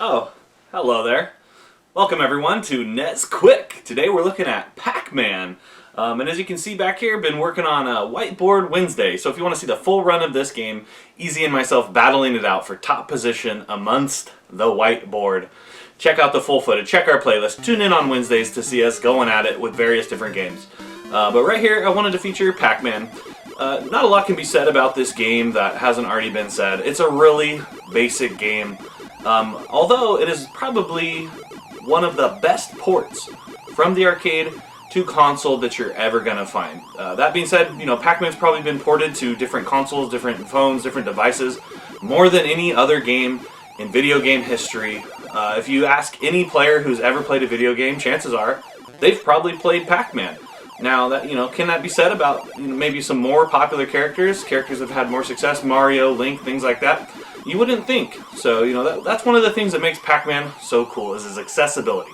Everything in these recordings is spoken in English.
Oh, hello there. Welcome everyone to NESQuicK. Today we're looking at Pac-Man. And as you can see back here, been working on Whiteboard Wednesday. So if you want to see the full run of this game, Easy and myself battling it out for top position amongst the whiteboard. Check out the full footage, check our playlist, tune in on Wednesdays to see us going at it with various different games. But right here, I wanted to feature Pac-Man. Not a lot can be said about this game that hasn't already been said. It's a really basic game. Although it is probably one of the best ports from the arcade to console that you're ever gonna find. That being said, you know, Pac-Man's probably been ported to different consoles, different phones, different devices, more than any other game in video game history. If you ask any player who's ever played a video game, chances are they've probably played Pac-Man. Now, that, you know, can that be said about maybe some more popular characters that have had more success, Mario, Link, things like that? You wouldn't think. So, you know, that's one of the things that makes Pac-Man so cool, is his accessibility.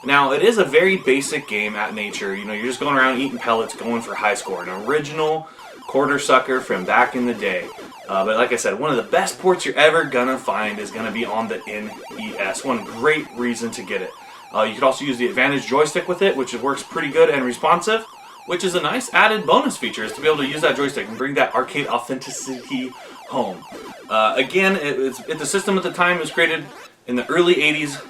Now, it is a very basic game at nature. You know, you're just going around eating pellets, going for high score. An original quarter sucker from back in the day. But like I said, one of the best ports you're ever gonna find is gonna be on the NES. One great reason to get it. You could also use the Advantage joystick with it, which works pretty good and responsive, which is a nice added bonus feature, is to be able to use that joystick and bring that arcade authenticity home. Again, the system at the time was created in the early 80s.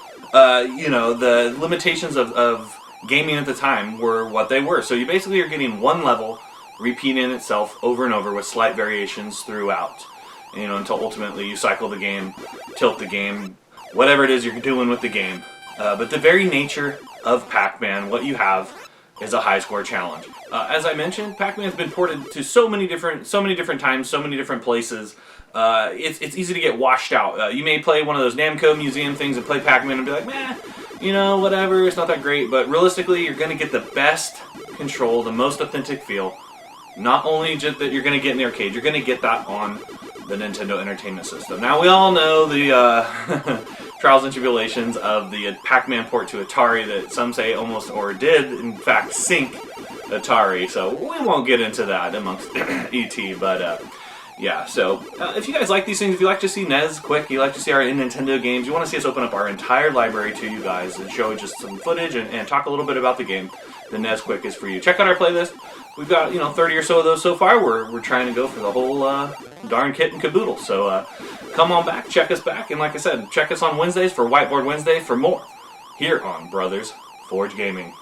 You know, the limitations of gaming at the time were what they were. So you basically are getting one level repeating itself over and over with slight variations throughout. You know, until ultimately you cycle the game, tilt the game, whatever it is you're doing with the game. But the very nature of Pac-Man, what you have, is a high score challenge. As I mentioned, Pac-Man's been ported to so many different times, so many different places. It's easy to get washed out. You may play one of those Namco museum things and play Pac-Man and be like, meh, you know, whatever, it's not that great. But realistically, you're going to get the best control, the most authentic feel. Not only just that you're going to get in the arcade, you're going to get that on the Nintendo Entertainment System. Now, we all know the trials and tribulations of the Pac-Man port to Atari that some say almost, or did, in fact, sink Atari. So we won't get into that amongst ET, but yeah. So if you guys like these things, if you like to see NESQuicK, you like to see our Nintendo games, you want to see us open up our entire library to you guys and show just some footage and talk a little bit about the game, the NESQuicK is for you. Check out our playlist. We've got, you know, 30 or so of those so far. We're trying to go for the whole darn kit and caboodle. So come on back, check us back, and like I said, check us on Wednesdays for Whiteboard Wednesday for more here on Brothers Forge Gaming.